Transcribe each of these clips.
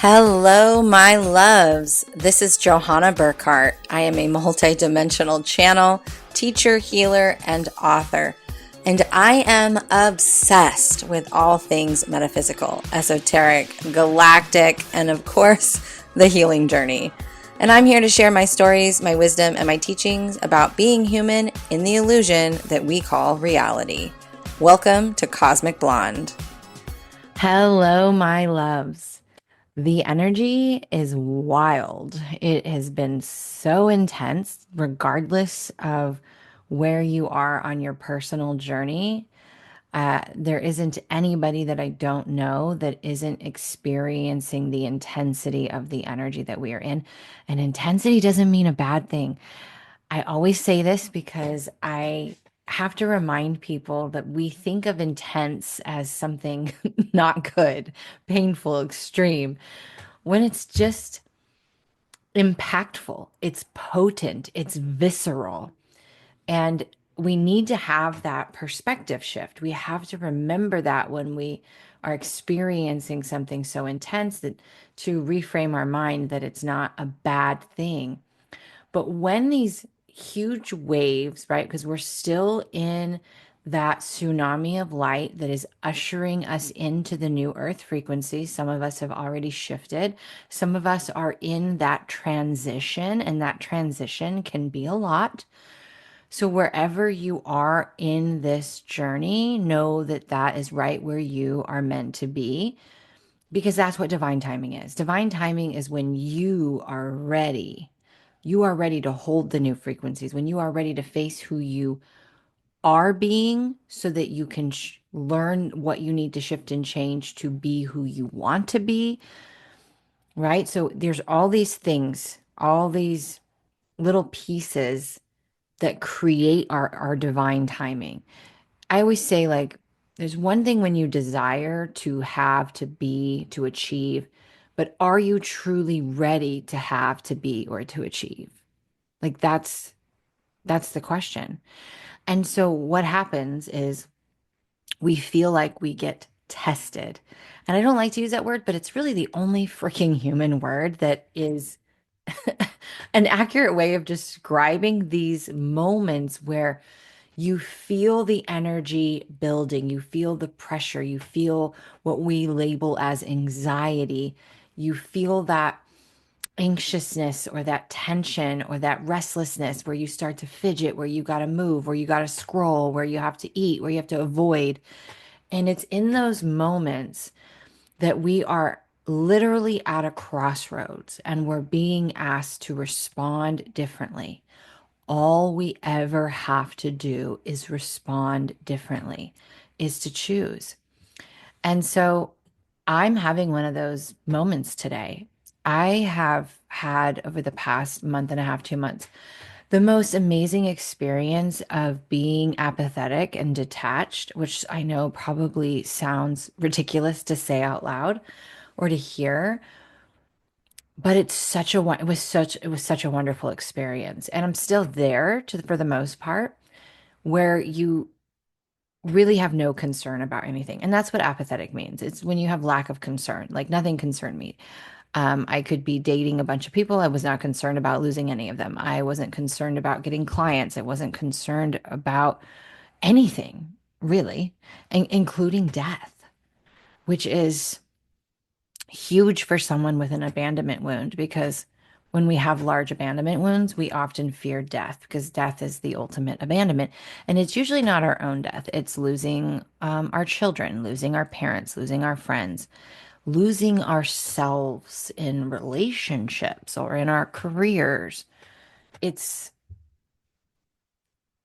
Hello, my loves. This is Johanna Burkhardt. I am a multidimensional channel, teacher, healer, and author. And I am obsessed with all things metaphysical, esoteric, galactic, and of course, the healing journey. And I'm here to share my stories, my wisdom, and my teachings about being human in the illusion that we call reality. Welcome to Cosmic Blonde. Hello, my loves. The energy is wild. It has been so intense, regardless of where you are on your personal journey. There isn't anybody that I don't know that isn't experiencing the intensity of the energy that we are in. And intensity doesn't mean a bad thing. I always say this because I have to remind people that we think of intense as something not good, painful, extreme when it's just impactful, it's potent, it's visceral. And we need to have that perspective shift. We have to remember that when we are experiencing something so intense that to reframe our mind that it's not a bad thing. But when these huge waves, right? Because we're still in that tsunami of light that is ushering us into the new earth frequency. Some of us have already shifted. Some of us are in that transition, and that transition can be a lot. So, wherever you are in this journey, know that that is right where you are meant to be because that's what divine timing is. Divine timing is when you are ready. You are ready to hold the new frequencies, when you are ready to face who you are being so that you can learn what you need to shift and change to be who you want to be, right? So there's all these things, all these little pieces that create our divine timing. I always say, like, there's one thing when you desire to have, to be, to achieve, but are you truly ready to have, to be, or to achieve? Like that's the question. And so what happens is we feel like we get tested. And I don't like to use that word, but it's really the only freaking human word that is an accurate way of describing these moments where you feel the energy building, you feel the pressure, you feel what we label as anxiety, you feel that anxiousness or that tension or that restlessness where you start to fidget, where you got to move, where you got to scroll, where you have to eat, where you have to avoid. And it's in those moments that we are literally at a crossroads and we're being asked to respond differently. All we ever have to do is respond differently, is to choose. And so I'm having one of those moments today. I have had over the past month and a half, 2 months, the most amazing experience of being apathetic and detached, which I know probably sounds ridiculous to say out loud or to hear, but it's such a it was such a wonderful experience. And I'm still there for the most part, where you really have no concern about anything. And that's what apathetic means. It's when you have lack of concern, like nothing concerned me. I could be dating a bunch of people. I was not concerned about losing any of them. I wasn't concerned about getting clients. I wasn't concerned about anything, really, including death, which is huge for someone with an abandonment wound because when we have large abandonment wounds, we often fear death because death is the ultimate abandonment. And it's usually not our own death, it's losing our children, losing our parents, losing our friends, losing ourselves in relationships or in our careers. It's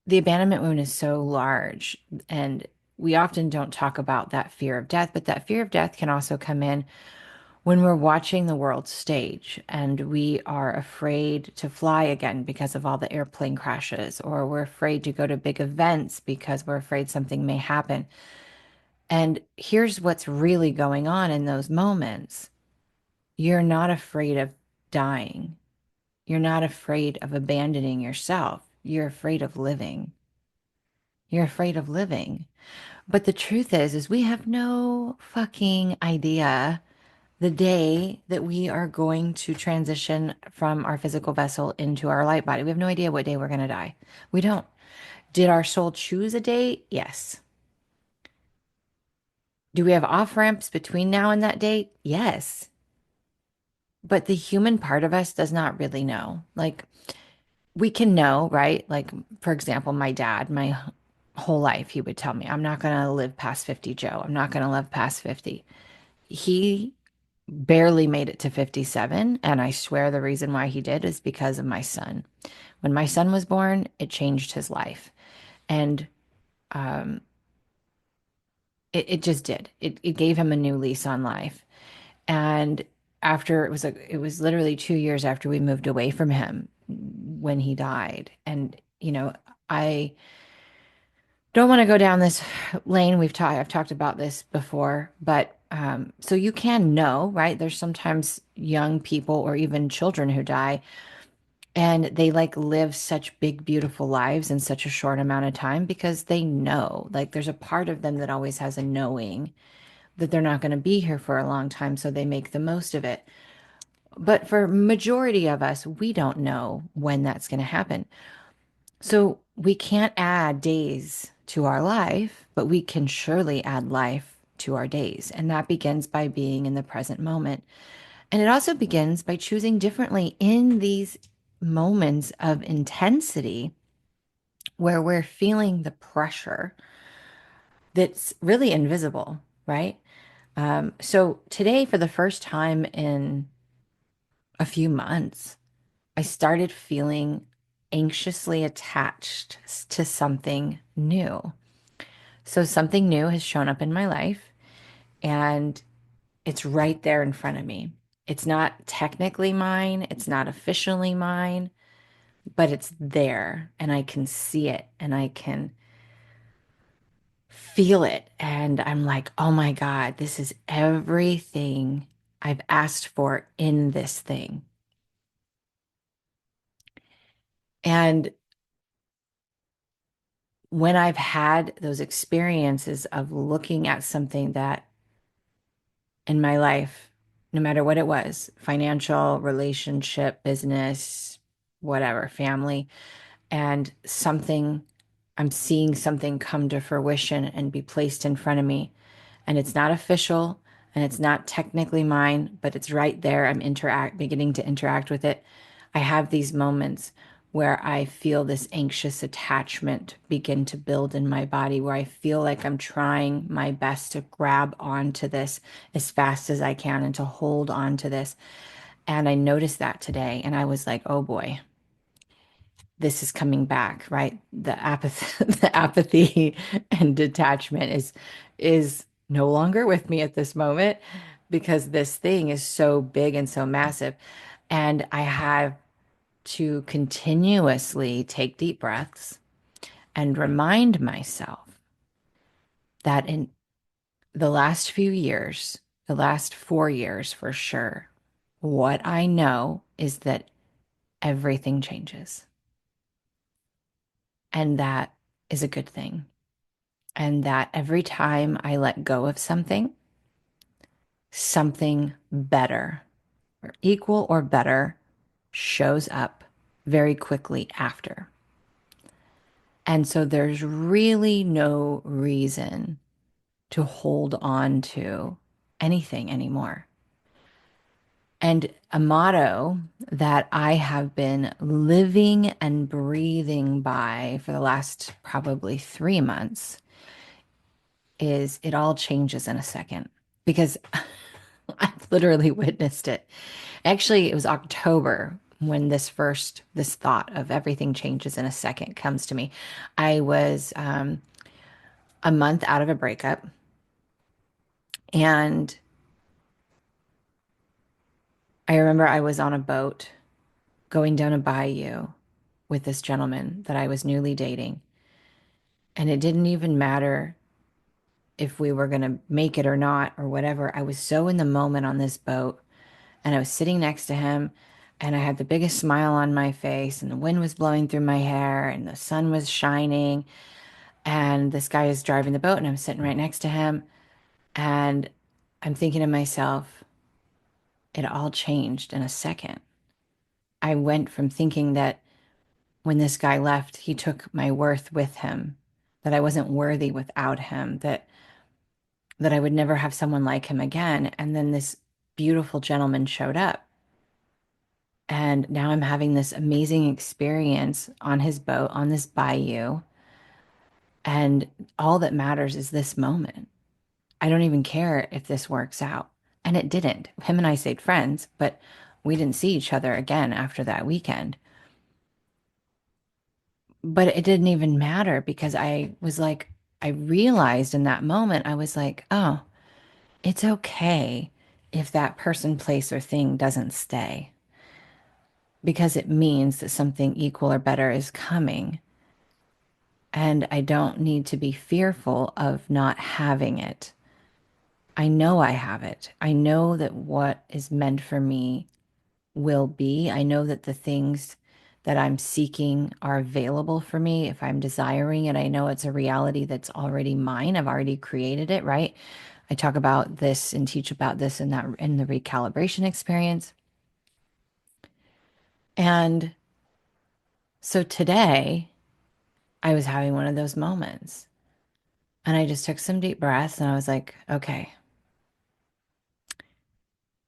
the abandonment wound is so large. And we often don't talk about that fear of death, but that fear of death can also come in when we're watching the world stage and we are afraid to fly again because of all the airplane crashes, or we're afraid to go to big events because we're afraid something may happen. And here's what's really going on in those moments. You're not afraid of dying. You're not afraid of abandoning yourself. You're afraid of living. You're afraid of living. But the truth is we have no fucking idea the day that we are going to transition from our physical vessel into our light body. We have no idea what day we're going to die. We don't. Did our soul choose a date? Yes. Do we have off ramps between now and that date? Yes. But the human part of us does not really know. Like, we can know, right? Like, for example, my dad, my whole life, he would tell me, I'm not going to live past 50, Joe. I'm not going to live past 50. He barely made it to 57. And I swear the reason why he did is because of my son. When my son was born, it changed his life. And um, it just did. It gave him a new lease on life. And after it was literally 2 years after we moved away from him when he died. And, I don't want to go down this lane. I've talked about this before, but so you can know, right? There's sometimes young people or even children who die and they like live such big, beautiful lives in such a short amount of time because they know, like there's a part of them that always has a knowing that they're not going to be here for a long time, so they make the most of it. But for majority of us, we don't know when that's going to happen. So we can't add days to our life, but we can surely add life to our days. And that begins by being in the present moment. And it also begins by choosing differently in these moments of intensity where we're feeling the pressure that's really invisible, right? So today, for the first time in a few months, I started feeling anxiously attached to something new. So something new has shown up in my life and it's right there in front of me. It's not technically mine, it's not officially mine, but it's there and I can see it and I can feel it. And I'm like, oh my God, this is everything I've asked for in this thing. And when I've had those experiences of looking at something that in my life, no matter what it was, financial, relationship, business, whatever, family, and I'm seeing something come to fruition and be placed in front of me. And it's not official and it's not technically mine, but it's right there. Beginning to interact with it. I have these moments where I feel this anxious attachment begin to build in my body, where I feel like I'm trying my best to grab onto this as fast as I can and to hold on to this. And I noticed that today, and I was like, oh boy, this is coming back, right? The apathy, the apathy and detachment is no longer with me at this moment because this thing is so big and so massive. And I have to continuously take deep breaths and remind myself that in the last few years, the last 4 years for sure, what I know is that everything changes. And that is a good thing. And that every time I let go of something, something better or equal or better shows up very quickly after. And so there's really no reason to hold on to anything anymore. And a motto that I have been living and breathing by for the last probably 3 months is it all changes in a second because I've literally witnessed it. Actually, it was October when this thought of everything changes in a second comes to me. I was a month out of a breakup and I remember I was on a boat going down a bayou with this gentleman that I was newly dating. And it didn't even matter if we were going to make it or not or whatever. I was so in the moment on this boat and I was sitting next to him and I had the biggest smile on my face and the wind was blowing through my hair and the sun was shining and this guy is driving the boat and I'm sitting right next to him and I'm thinking to myself, it all changed in a second. I went from thinking that when this guy left, he took my worth with him, that I wasn't worthy without him, that I would never have someone like him again. And then this beautiful gentleman showed up. And now I'm having this amazing experience on his boat, on this bayou. And all that matters is this moment. I don't even care if this works out. And it didn't. Him and I stayed friends, but we didn't see each other again after that weekend. But it didn't even matter because I was like, I realized in that moment, I was like, oh, it's okay if that person, place, or thing doesn't stay because it means that something equal or better is coming. And I don't need to be fearful of not having it. I know I have it. I know that what is meant for me will be. I know that the things that I'm seeking are available for me if I'm desiring it. I know it's a reality that's already mine. I've already created it, right? I talk about this and teach about this in that in the recalibration experience. And so today I was having one of those moments and I just took some deep breaths and I was like, okay,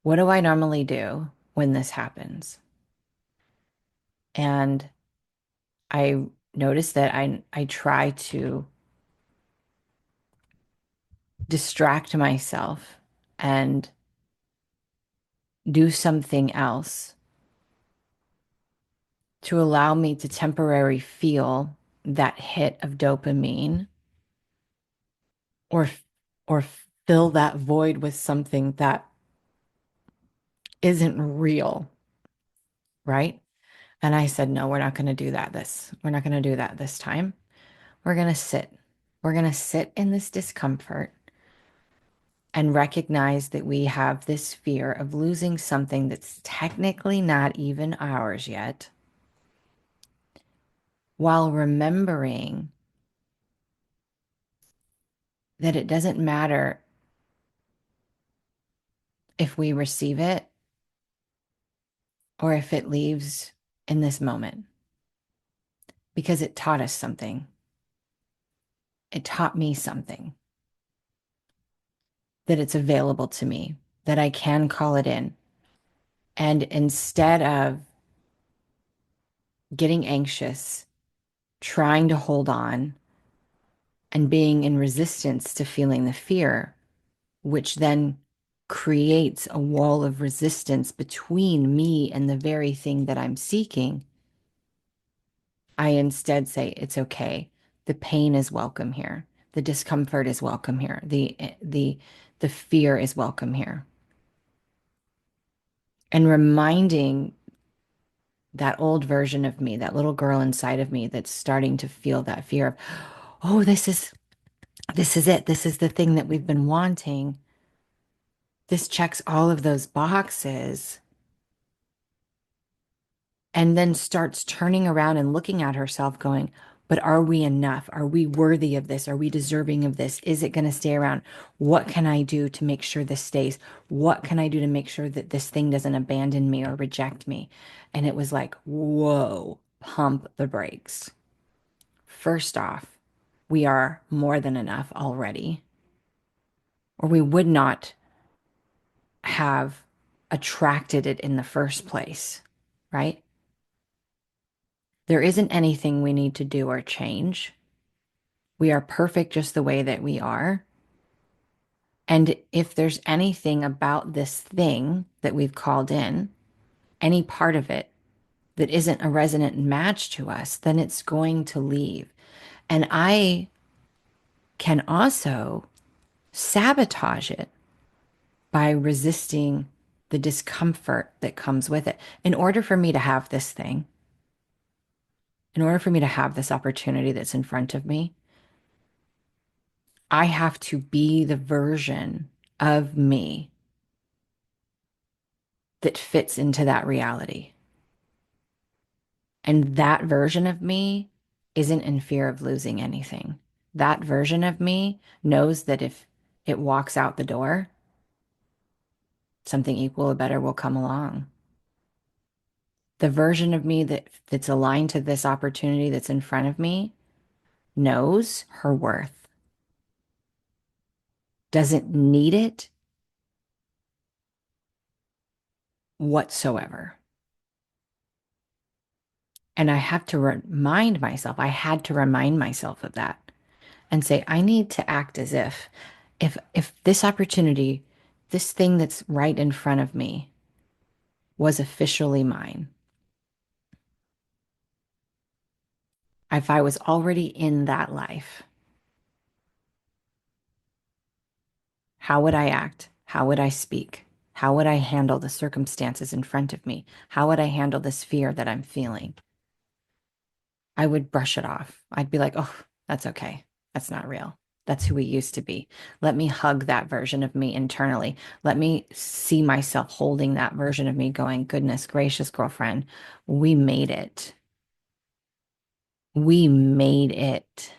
what do I normally do when this happens? And I noticed that I try to distract myself and do something else to allow me to temporarily feel that hit of dopamine or or fill that void with something that isn't real, right? And I said, no, we're not going to do that we're not going to do that this time. We're going to sit. We're going to sit in this discomfort and recognize that we have this fear of losing something that's technically not even ours yet, while remembering that it doesn't matter if we receive it or if it leaves in this moment, because it taught us something. It taught me something, that it's available to me, that I can call it in. And instead of getting anxious, trying to hold on, and being in resistance to feeling the fear, which then creates a wall of resistance between me and the very thing that I'm seeking, I instead say, it's okay. The pain is welcome here. The discomfort is welcome here. The fear is welcome here. And reminding that old version of me, that little girl inside of me that's starting to feel that fear of, oh, this is it. This is the thing that we've been wanting. This checks all of those boxes. And then starts turning around and looking at herself going, but are we enough? Are we worthy of this? Are we deserving of this? Is it going to stay around? What can I do to make sure this stays? What can I do to make sure that this thing doesn't abandon me or reject me? And it was like, whoa, pump the brakes. First off, we are more than enough already, or we would not have attracted it in the first place, right? There isn't anything we need to do or change. We are perfect just the way that we are. And if there's anything about this thing that we've called in, any part of it that isn't a resonant match to us, then it's going to leave. And I can also sabotage it by resisting the discomfort that comes with it. In order for me to have this thing, in order for me to have this opportunity that's in front of me, I have to be the version of me that fits into that reality. And that version of me isn't in fear of losing anything. That version of me knows that if it walks out the door, Something equal or better will come along. The version of me that's aligned to this opportunity that's in front of me knows her worth, doesn't need it whatsoever. And I have to remind myself, I had to remind myself of that and say, I need to act as if this opportunity, this thing that's right in front of me was officially mine, if I was already in that life, how would I act? How would I speak? How would I handle the circumstances in front of me? How would I handle this fear that I'm feeling? I would brush it off. I'd be like, oh, that's okay. That's not real. That's who we used to be. Let me hug that version of me internally. Let me see myself holding that version of me going, goodness gracious, girlfriend, we made it. We made it.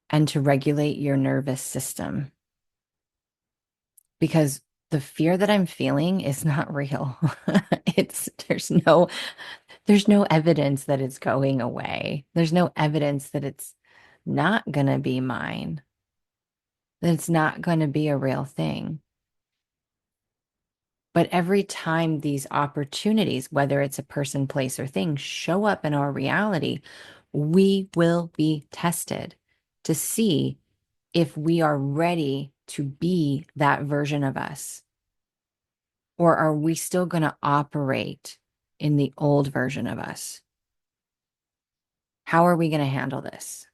And to regulate your nervous system because the fear that I'm feeling is not real. It's there's no evidence that it's going away. There's no evidence that it's not going to be mine, that it's not going to be a real thing. But every time these opportunities, whether it's a person, place, or thing, show up in our reality, we will be tested to see if we are ready to be that version of us. Or are we still going to operate in the old version of us? How are we going to handle this?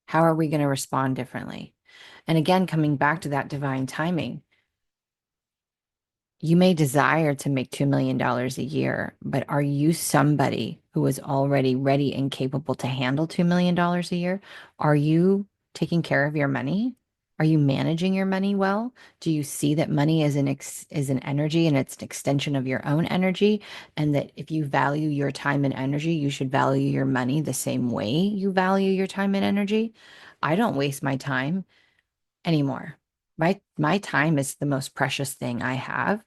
How are we going to respond differently? And again, coming back to that divine timing, you may desire to make $2 million a year, but are you somebody who is already ready and capable to handle $2 million a year? Are you taking care of your money? Are you managing your money well? Do you see that money is is an energy and it's an extension of your own energy? And that if you value your time and energy, you should value your money the same way you value your time and energy? I don't waste my time anymore. My time is the most precious thing I have.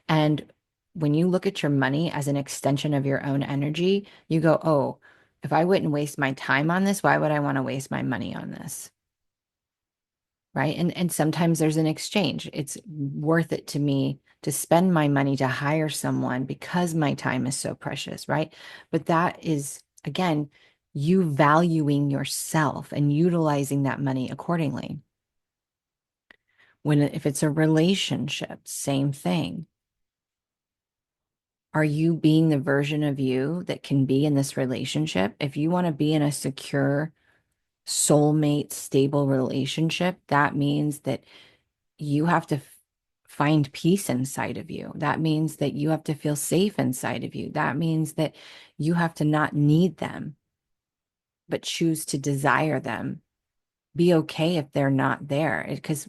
And when you look at your money as an extension of your own energy, you go, "Oh, if I wouldn't waste my time on this, why would I want to waste my money on this?" Right? And sometimes there's an exchange. It's worth it to me to spend my money to hire someone because my time is so precious, right? But that is again, you valuing yourself and utilizing that money accordingly. If it's a relationship, same thing. Are you being the version of you that can be in this relationship? If you want to be in a secure, soulmate, stable relationship, that means that you have to find peace inside of you. That means that you have to feel safe inside of you. That means that you have to not need them, but choose to desire them. Be okay if they're not there because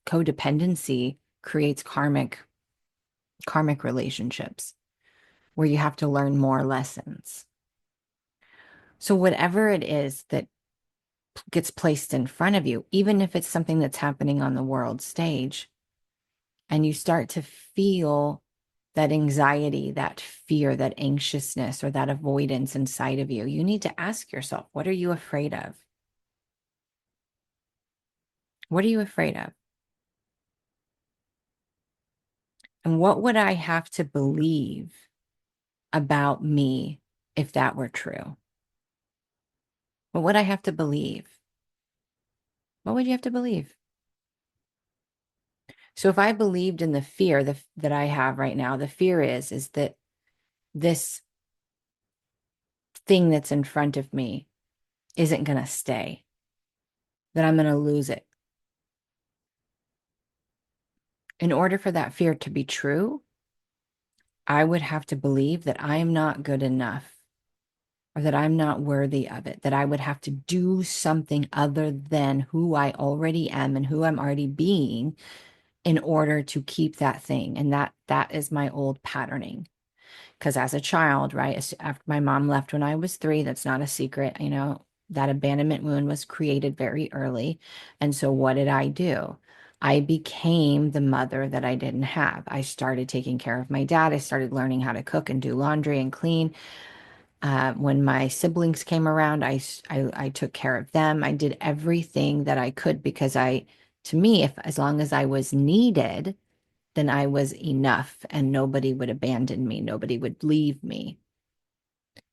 codependency creates karmic relationships where you have to learn more lessons. So whatever it is that gets placed in front of you, even if it's something that's happening on the world stage, and you start to feel that anxiety, that fear, that anxiousness, or that avoidance inside of you, you need to ask yourself, what are you afraid of? What are you afraid of? And what would I have to believe about me if that were true? What would I have to believe? What would you have to believe? So if I believed in the fear that I have right now, the fear is that this thing that's in front of me isn't going to stay, that I'm going to lose it. In order for that fear to be true, I would have to believe that I am not good enough or that I'm not worthy of it, that I would have to do something other than who I already am and who I'm already being in order to keep that thing. And that is my old patterning. Because as a child, right, after my mom left when I was 3, that's not a secret, That abandonment wound was created very early. And so what did I do? I became the mother that I didn't have. I started taking care of my dad. I started learning how to cook and do laundry and clean. When my siblings came around, I took care of them. I did everything that I could because to me, if as long as I was needed, then I was enough and nobody would abandon me. Nobody would leave me.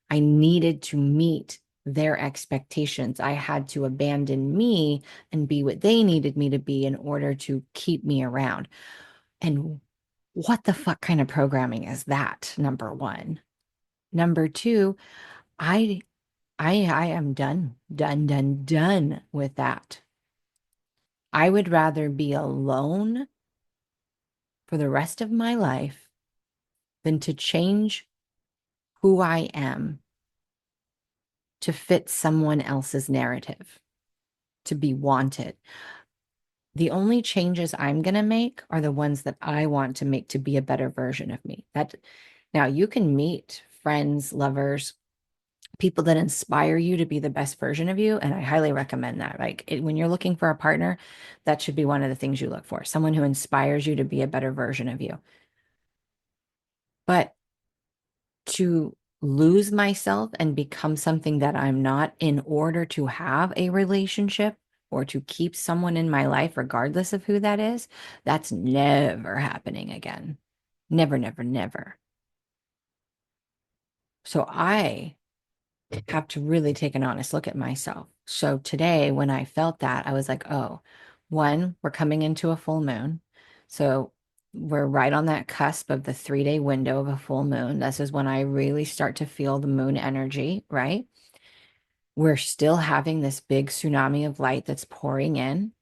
I needed to meet their expectations. I had to abandon me and be what they needed me to be in order to keep me around. And what the fuck kind of programming is that? Number one. Number two, I I am done with that. I would rather be alone for the rest of my life than to change who I am to fit someone else's narrative, to be wanted. The only changes I'm going to make are the ones that I want to make to be a better version of me. That now you can meet friends, lovers, people that inspire you to be the best version of you, and I highly recommend that. When you're looking for a partner, that should be one of the things you look for, someone who inspires you to be a better version of you. But to lose myself and become something that I'm not in order to have a relationship or to keep someone in my life, regardless of who that is, that's never happening again. Never, never, never. So I have to really take an honest look at myself. So today, when I felt that, I was like, oh, one, we're coming into a full moon. So we're right on that cusp of the 3 day window of a full moon. This is when I really start to feel the moon energy, right? We're still having this big tsunami of light that's pouring in.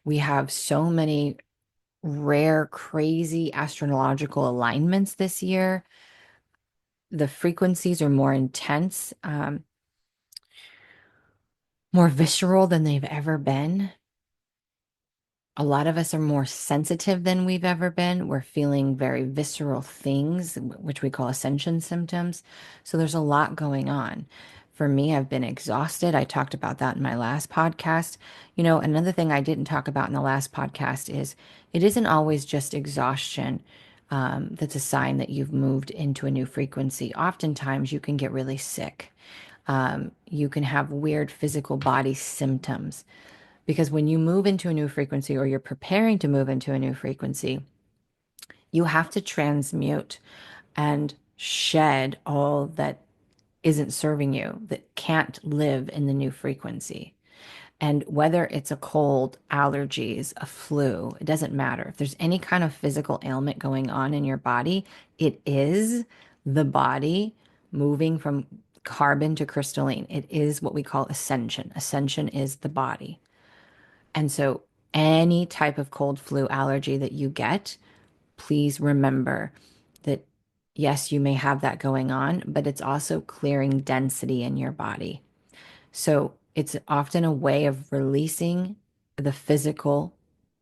We have so many rare, crazy astrological alignments this year. The frequencies are more intense. More visceral than they've ever been. A lot of us are more sensitive than we've ever been. We're feeling very visceral things, which we call ascension symptoms. So there's a lot going on. For me, I've been exhausted. I talked about that in my last podcast. Another thing I didn't talk about in the last podcast is it isn't always just exhaustion. That's a sign that you've moved into a new frequency. Oftentimes, you can get really sick. You can have weird physical body symptoms because when you move into a new frequency or you're preparing to move into a new frequency, you have to transmute and shed all that isn't serving you, that can't live in the new frequency. And whether it's a cold, allergies, a flu, it doesn't matter. If there's any kind of physical ailment going on in your body, it is the body moving from carbon to crystalline. It is what we call ascension. Ascension is the body. And so, any type of cold, flu, allergy that you get, please remember that yes, you may have that going on, but it's also clearing density in your body. So it's often a way of releasing the physical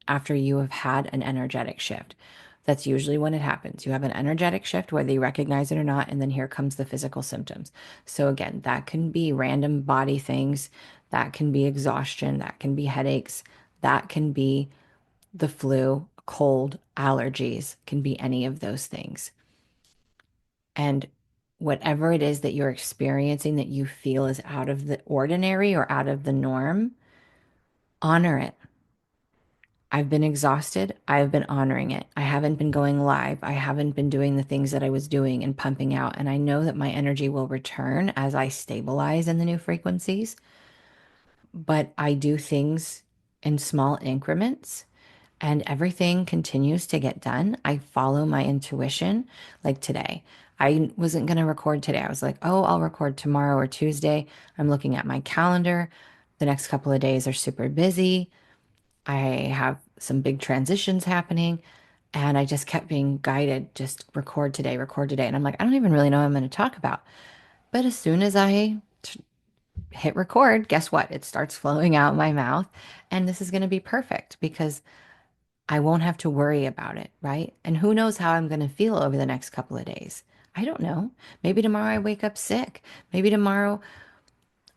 after you have had an energetic shift. That's usually when it happens. You have an energetic shift, whether you recognize it or not, and then here comes the physical symptoms. So again, that can be random body things, that can be exhaustion, that can be headaches, that can be the flu, cold, allergies, can be any of those things. And whatever it is that you're experiencing that you feel is out of the ordinary or out of the norm, honor it. I've been exhausted. I've been honoring it. I haven't been going live. I haven't been doing the things that I was doing and pumping out. And I know that my energy will return as I stabilize in the new frequencies. But I do things in small increments and everything continues to get done. I follow my intuition. Like today, I wasn't going to record today. I was like, oh, I'll record tomorrow or Tuesday. I'm looking at my calendar. The next couple of days are super busy. I have some big transitions happening. And I just kept being guided, just record today, record today. And I'm like, I don't even really know what I'm going to talk about. But as soon as I hit record, guess what? It starts flowing out my mouth. And this is going to be perfect because I won't have to worry about it, right? And who knows how I'm going to feel over the next couple of days. I don't know. Maybe tomorrow I wake up sick. Maybe tomorrow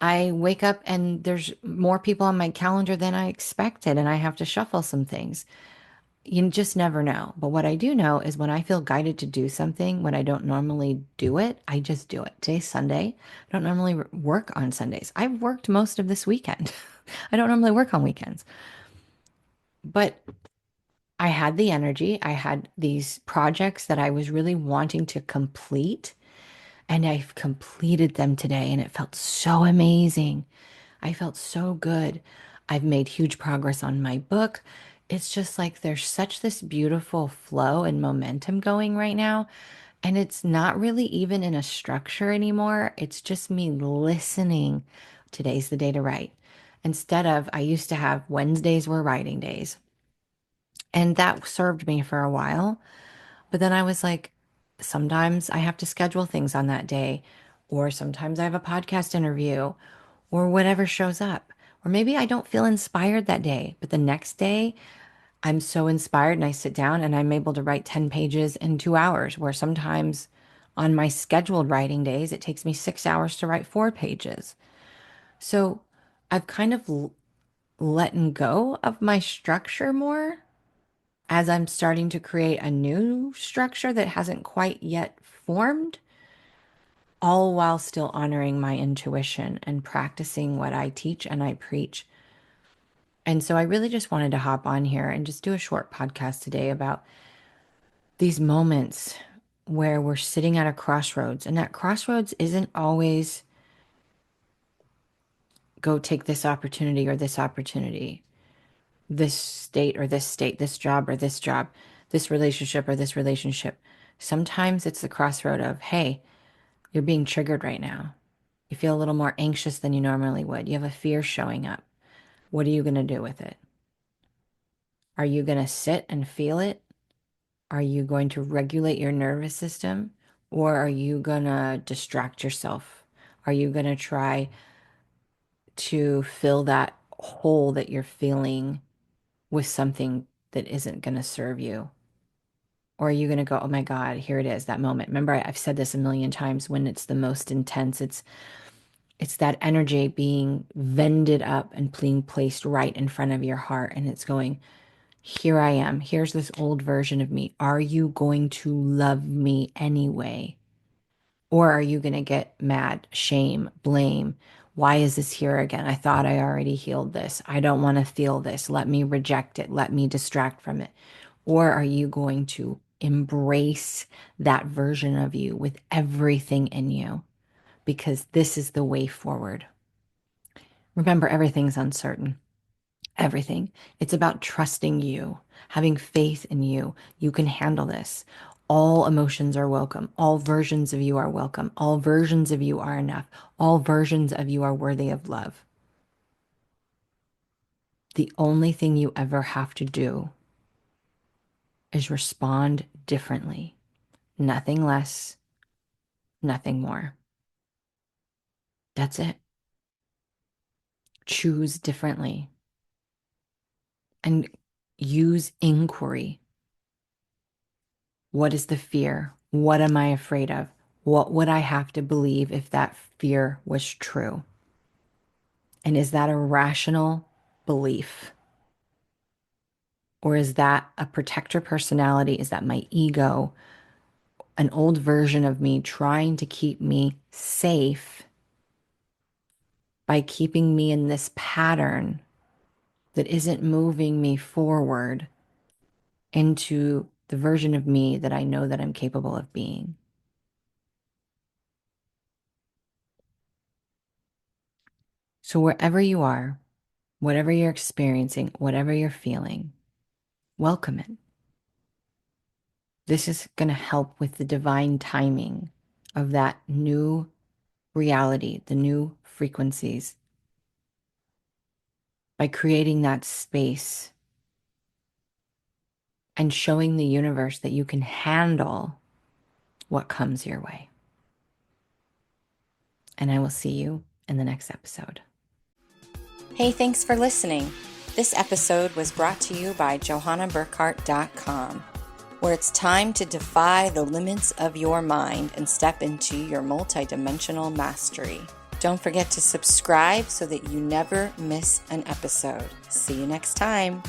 I wake up and there's more people on my calendar than I expected, and I have to shuffle some things. You just never know. But what I do know is when I feel guided to do something, when I don't normally do it, I just do it. Today's Sunday. I don't normally work on Sundays. I've worked most of this weekend. I don't normally work on weekends. But I had the energy. I had these projects that I was really wanting to complete, and I've completed them today, and it felt so amazing. I felt so good. I've made huge progress on my book. It's just like there's such this beautiful flow and momentum going right now. And it's not really even in a structure anymore. It's just me listening. Today's the day to write. Instead of, I used to have Wednesdays were writing days. And that served me for a while. But then I was like, sometimes I have to schedule things on that day, or sometimes I have a podcast interview, or whatever shows up. Or maybe I don't feel inspired that day, but the next day I'm so inspired and I sit down and I'm able to write 10 pages in 2 hours, where sometimes on my scheduled writing days, it takes me 6 hours to write 4 pages. So I've kind of letting go of my structure more as I'm starting to create a new structure that hasn't quite yet formed, all while still honoring my intuition and practicing what I teach and I preach. And so I really just wanted to hop on here and just do a short podcast today about these moments where we're sitting at a crossroads. And that crossroads isn't always go take this opportunity or this opportunity, this state or this state, this job or this job, this relationship or this relationship. Sometimes it's the crossroad of, hey, you're being triggered right now. You feel a little more anxious than you normally would. You have a fear showing up. What are you going to do with it? Are you going to sit and feel it? Are you going to regulate your nervous system? Or are you going to distract yourself? Are you going to try to fill that hole that you're feeling with something that isn't going to serve you? Or are you going to go, oh my God, here it is, that moment. Remember, I've said this a million times when it's the most intense. It's that energy being vended up and being placed right in front of your heart. And it's going, here I am. Here's this old version of me. Are you going to love me anyway? Or are you going to get mad, shame, blame? Why is this here again? I thought I already healed this. I don't want to feel this. Let me reject it. Let me distract from it. Or are you going to embrace that version of you with everything in you? Because this is the way forward. Remember, everything's uncertain. Everything. It's about trusting you, having faith in you. You can handle this. All emotions are welcome. All versions of you are welcome. All versions of you are enough. All versions of you are worthy of love. The only thing you ever have to do is respond differently. Nothing less, nothing more. That's it. Choose differently and use inquiry. What is the fear? What am I afraid of? What would I have to believe if that fear was true? And is that a rational belief? Or is that a protector personality? Is that my ego, an old version of me trying to keep me safe by keeping me in this pattern that isn't moving me forward into the version of me that I know that I'm capable of being? So wherever you are, whatever you're experiencing, whatever you're feeling, welcome it. This is going to help with the divine timing of that new reality, the new frequencies, by creating that space and showing the universe that you can handle what comes your way. And I will see you in the next episode. Hey, thanks for listening. This episode was brought to you by JohannaBurkhardt.com, where it's time to defy the limits of your mind and step into your multidimensional mastery. Don't forget to subscribe so that you never miss an episode. See you next time.